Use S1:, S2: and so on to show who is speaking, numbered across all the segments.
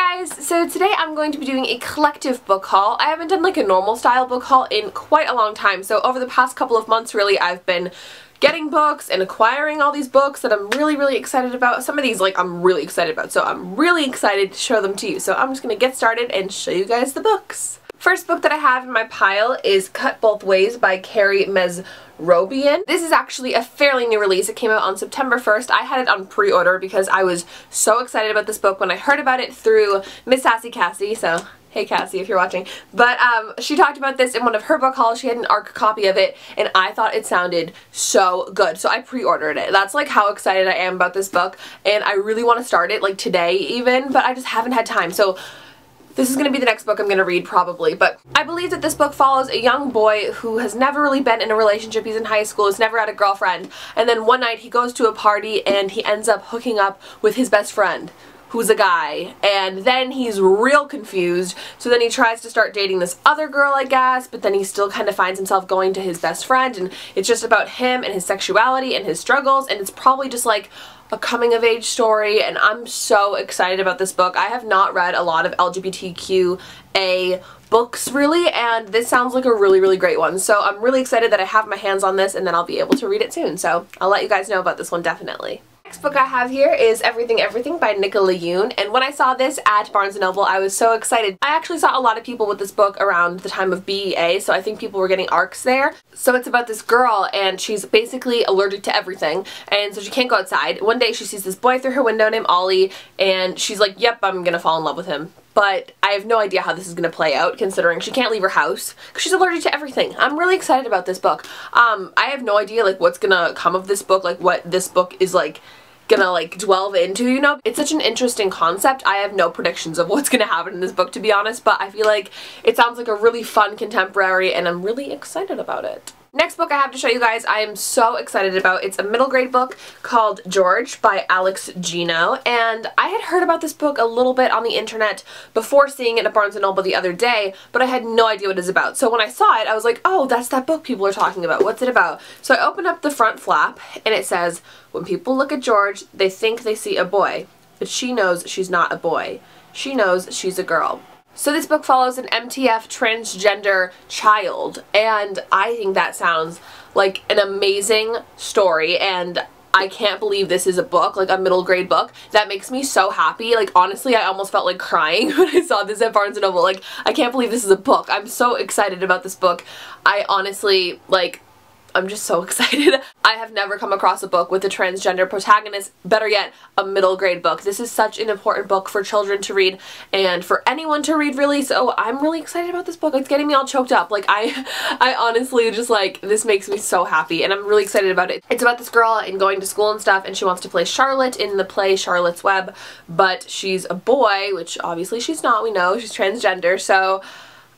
S1: guys, so today I'm going to be doing a collective book haul. I haven't done like a normal style book haul in quite a long time, so over the past couple of months really I've been getting books and acquiring all these books that I'm really excited about. Some of these like I'm really excited about, so I'm really excited to show them to you. So I'm just gonna get started and show you guys the books. First book that I have in my pile is Cut Both Ways by Carrie Mesrobian. This is actually a fairly new release. It came out on September 1st. I had it on pre-order because I was so excited about this book when I heard about it through Miss Sassy Cassie, so hey Cassie if you're watching. But she talked about this in one of her book hauls. She had an ARC copy of it and I thought it sounded so good, so I pre-ordered it. That's like how excited I am about this book, and I really want to start it like today even, but I just haven't had time. So this is going to be the next book I'm going to read probably, but I believe that this book follows a young boy who has never really been in a relationship. He's in high school, he's never had a girlfriend, and then one night he goes to a party and he ends up hooking up with his best friend, who's a guy, and then he's real confused, so then he tries to start dating this other girl, I guess, but then he still kind of finds himself going to his best friend, and it's just about him and his sexuality and his struggles, and it's probably just like a coming-of-age story, and I'm so excited about this book. I have not read a lot of LGBTQA books really, and this sounds like a really great one, so I'm really excited that I have my hands on this and then I'll be able to read it soon, so I'll let you guys know about this one definitely. Next book I have here is Everything Everything by Nicola Yoon, and when I saw this at Barnes & Noble I was so excited. I actually saw a lot of people with this book around the time of BEA, so I think people were getting ARCs there. So it's about this girl and she's basically allergic to everything, and so she can't go outside. One day she sees this boy through her window named Ollie and she's like, yep, I'm gonna fall in love with him. But I have no idea how this is going to play out considering she can't leave her house because she's allergic to everything. I'm really excited about this book. I have no idea like what's gonna come of this book, like what this book is like gonna like delve into, you know. It's such an interesting concept. I have no predictions of what's gonna happen in this book, to be honest, but I feel like it sounds like a really fun contemporary and I'm really excited about it. Next book I have to show you guys I am so excited about. It's a middle grade book called George by Alex Gino, and I had heard about this book a little bit on the internet before seeing it at Barnes & Noble the other day, but I had no idea what it is about. So when I saw it I was like, oh, that's that book people are talking about. What's it about? So I opened up the front flap and it says, when people look at George they think they see a boy, but she knows she's not a boy. She knows she's a girl. So this book follows an MTF transgender child, and I think that sounds like an amazing story, and I can't believe this is a book, like a middle grade book. That makes me so happy. Like honestly, I almost felt like crying when I saw this at Barnes & Noble. Like I can't believe this is a book. I'm so excited about this book. I honestly, like, I'm just so excited. I have never come across a book with a transgender protagonist, better yet, a middle grade book. This is such an important book for children to read and for anyone to read really, so I'm really excited about this book. It's getting me all choked up. Like I honestly just like, this makes me so happy and I'm really excited about it. It's about this girl and going to school and stuff, and she wants to play Charlotte in the play Charlotte's Web, but she's a boy, which obviously she's not, we know, she's transgender, so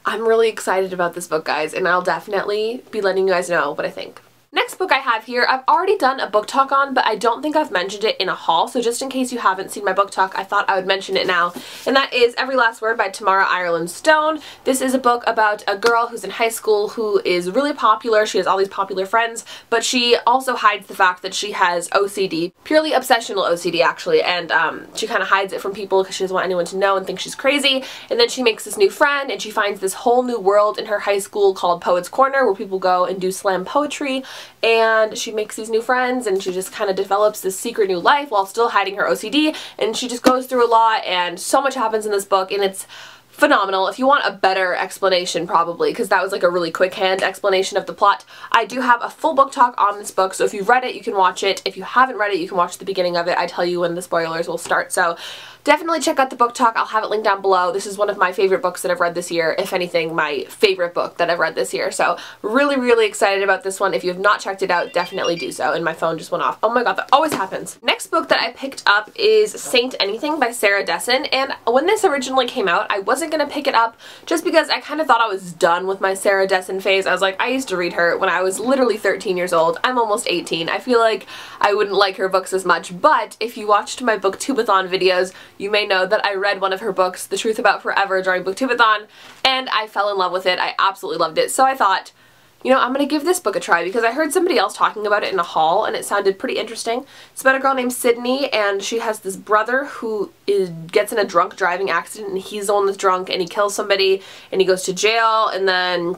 S1: I'm really excited about this book, guys, and I'll definitely be letting you guys know what I think. Next book I have here, I've already done a book talk on, but I don't think I've mentioned it in a haul, so just in case you haven't seen my book talk, I thought I would mention it now, and that is Every Last Word by Tamara Ireland Stone. This is a book about a girl who's in high school who is really popular. She has all these popular friends, but she also hides the fact that she has OCD, purely obsessional OCD actually, and she kind of hides it from people because she doesn't want anyone to know and think she's crazy, and then she makes this new friend and she finds this whole new world in her high school called Poets Corner where people go and do slam poetry, and she makes these new friends and she just kind of develops this secret new life while still hiding her OCD, and she just goes through a lot and so much happens in this book and it's phenomenal. If you want a better explanation probably, because that was like a really quick hand explanation of the plot, I do have a full book talk on this book, so if you've read it you can watch it. If you haven't read it you can watch the beginning of it. I tell you when the spoilers will start, so definitely check out the book talk. I'll have it linked down below. This is one of my favorite books that I've read this year, if anything my favorite book that I've read this year, so really excited about this one. If you have not checked it out, definitely do so. And my phone just went off. Oh my god, that always happens. Next book that I picked up is Saint Anything by Sarah Dessen, and when this originally came out I wasn't gonna pick it up just because I kind of thought I was done with my Sarah Dessen phase. I was like, I used to read her when I was literally 13 years old. I'm almost 18. I feel like I wouldn't like her books as much, but if you watched my Booktubeathon videos you may know that I read one of her books, The Truth About Forever, during Booktubeathon, and I fell in love with it. I absolutely loved it. So I thought, you know, I'm gonna give this book a try because I heard somebody else talking about it in a haul and it sounded pretty interesting. It's about a girl named Sydney, and she has this brother who gets in a drunk driving accident, and he's the one that's drunk, and he kills somebody and he goes to jail, and then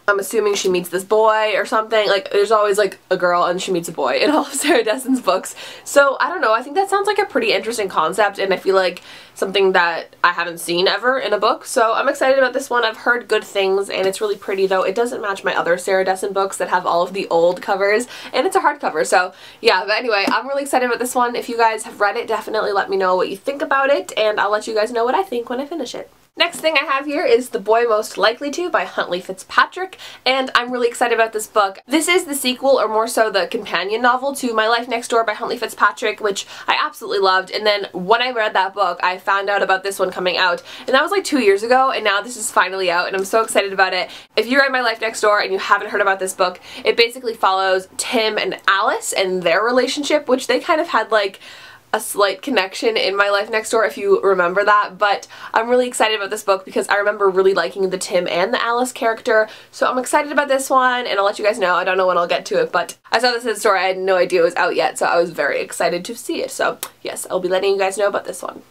S1: I'm assuming she meets this boy or something. Like, there's always like a girl and she meets a boy in all of Sarah Dessen's books. So I don't know, I think that sounds like a pretty interesting concept, and I feel like something that I haven't seen ever in a book. So I'm excited about this one. I've heard good things, and it's really pretty, though it doesn't match my other Sarah Dessen books that have all of the old covers, and it's a hardcover. So yeah, but anyway, I'm really excited about this one. If you guys have read it, definitely let me know what you think about it, and I'll let you guys know what I think when I finish it. Next thing I have here is The Boy Most Likely To by Huntley Fitzpatrick, and I'm really excited about this book. This is the sequel, or more so the companion novel to My Life Next Door by Huntley Fitzpatrick, which I absolutely loved, and then when I read that book, I found out about this one coming out, and that was like 2 years ago, and now this is finally out, and I'm so excited about it. If you read My Life Next Door and you haven't heard about this book, it basically follows Tim and Alice and their relationship, which they kind of had like a slight connection in My Life Next Door, if you remember that, but I'm really excited about this book because I remember really liking the Tim and the Alice character, so I'm excited about this one, and I'll let you guys know. I don't know when I'll get to it, but I saw this in the store, I had no idea it was out yet, so I was very excited to see it, so yes, I'll be letting you guys know about this one.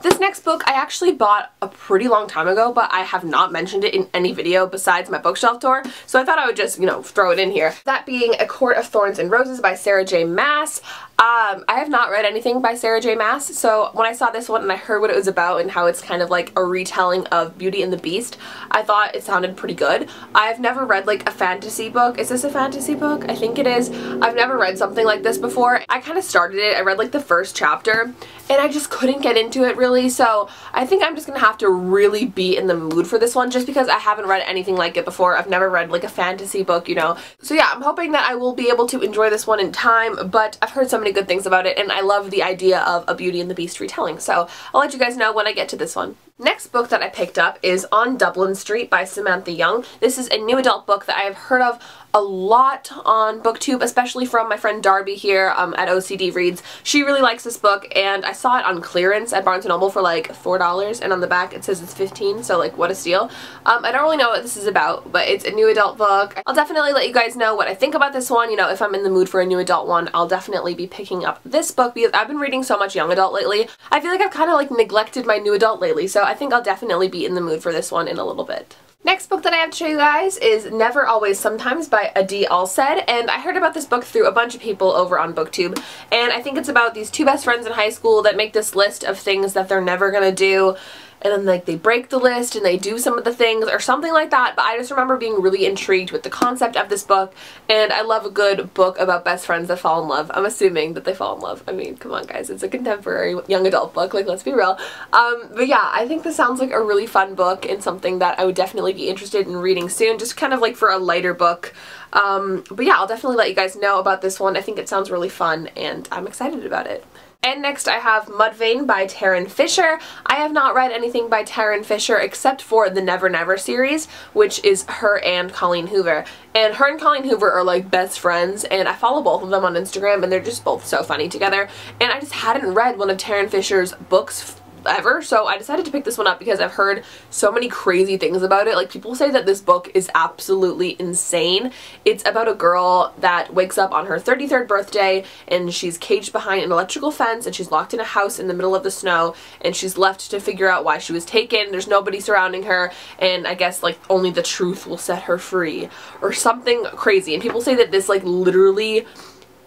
S1: This next book I actually bought a pretty long time ago, but I have not mentioned it in any video besides my bookshelf tour, so I thought I would just, you know, throw it in here. That being A Court of Thorns and Roses by Sarah J. Maas. I have not read anything by Sarah J. Maas, so when I saw this one and I heard what it was about and how it's kind of like a retelling of Beauty and the Beast, I thought it sounded pretty good. I've never read like a fantasy book. Is this a fantasy book? I think it is. I've never read something like this before. I kind of started it, I read like the first chapter, and I just couldn't get into it really, so I think I'm just gonna have to really be in the mood for this one just because I haven't read anything like it before. I've never read like a fantasy book, you know. So yeah, I'm hoping that I will be able to enjoy this one in time, but I've heard so many good things about it, and I love the idea of a Beauty and the Beast retelling, so I'll let you guys know when I get to this one. Next book that I picked up is On Dublin Street by Samantha Young. This is a new adult book that I have heard of a lot on BookTube, especially from my friend Darby here at OCD Reads. She really likes this book, and I saw it on clearance at Barnes & Noble for like $4, and on the back it says it's $15, so like what a steal. I don't really know what this is about, but it's a new adult book. I'll definitely let you guys know what I think about this one. You know, if I'm in the mood for a new adult one, I'll definitely be picking up this book because I've been reading so much young adult lately. I feel like I've kind of like neglected my new adult lately, so I think I'll definitely be in the mood for this one in a little bit. Next book that I have to show you guys is Never Always Sometimes by Adi Alsaid, and I heard about this book through a bunch of people over on BookTube, and I think it's about these two best friends in high school that make this list of things that they're never gonna do, and then like they break the list and they do some of the things or something like that, but I just remember being really intrigued with the concept of this book, and I love a good book about best friends that fall in love. I'm assuming that they fall in love. I mean, come on guys, it's a contemporary young adult book, like let's be real. But yeah, I think this sounds like a really fun book and something that I would definitely be interested in reading soon, just kind of like for a lighter book. But yeah, I'll definitely let you guys know about this one. I think it sounds really fun and I'm excited about it. And next I have Mudvayne by Tarryn Fisher. I have not read anything by Tarryn Fisher except for the Never Never series, which is her and Colleen Hoover. And her and Colleen Hoover are like best friends, and I follow both of them on Instagram, and they're just both so funny together. And I just hadn't read one of Tarryn Fisher's books ever, so I decided to pick this one up because I've heard so many crazy things about it. Like, people say that this book is absolutely insane. It's about a girl that wakes up on her 33rd birthday and she's caged behind an electrical fence and she's locked in a house in the middle of the snow, and she's left to figure out why she was taken. There's nobody surrounding her, and I guess like only the truth will set her free or something crazy. And people say that this like literally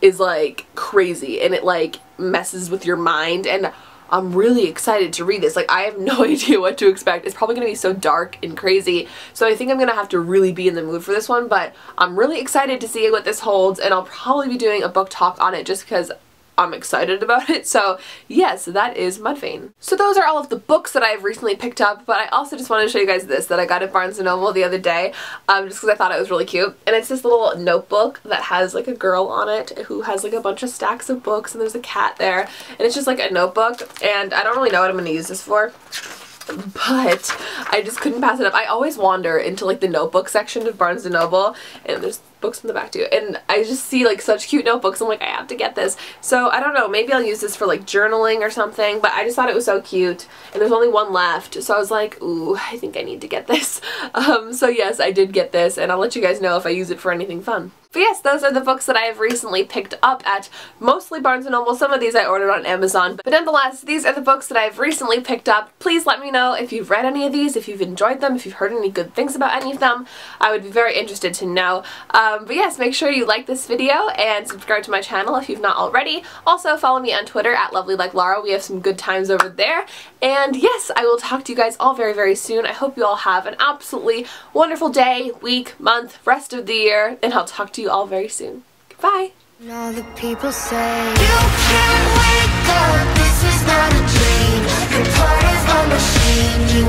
S1: is like crazy and it like messes with your mind, and I'm really excited to read this. Like, I have no idea what to expect. It's probably going to be so dark and crazy, so I think I'm going to have to really be in the mood for this one, but I'm really excited to see what this holds, and I'll probably be doing a book talk on it just because I'm excited about it. So yes, that is Mudvayne. So those are all of the books that I've recently picked up, but I also just wanted to show you guys this that I got at Barnes & Noble the other day, just because I thought it was really cute. And it's this little notebook that has like a girl on it who has like a bunch of stacks of books, and there's a cat there, and it's just like a notebook, and I don't really know what I'm going to use this for, but I just couldn't pass it up. I always wander into like the notebook section of Barnes & Noble, and there's books in the back too, and I just see like such cute notebooks. I'm like, I have to get this. So I don't know, maybe I'll use this for like journaling or something, but I just thought it was so cute, and there's only one left, so I was like, ooh, I think I need to get this. So yes, I did get this, and I'll let you guys know if I use it for anything fun. But yes, those are the books that I have recently picked up at mostly Barnes & Noble. Some of these I ordered on Amazon. But nonetheless, these are the books that I've recently picked up. Please let me know if you've read any of these, if you've enjoyed them, if you've heard any good things about any of them. I would be very interested to know. But yes, make sure you like this video and subscribe to my channel if you've not already. Also, follow me on Twitter at LovelyLikeLara. We have some good times over there. And yes, I will talk to you guys all very, very soon. I hope you all have an absolutely wonderful day, week, month, rest of the year, and I'll talk to you all very soon. Goodbye.
S2: And all the people say you can't wake up, this is not a dream, you're part of a machine. You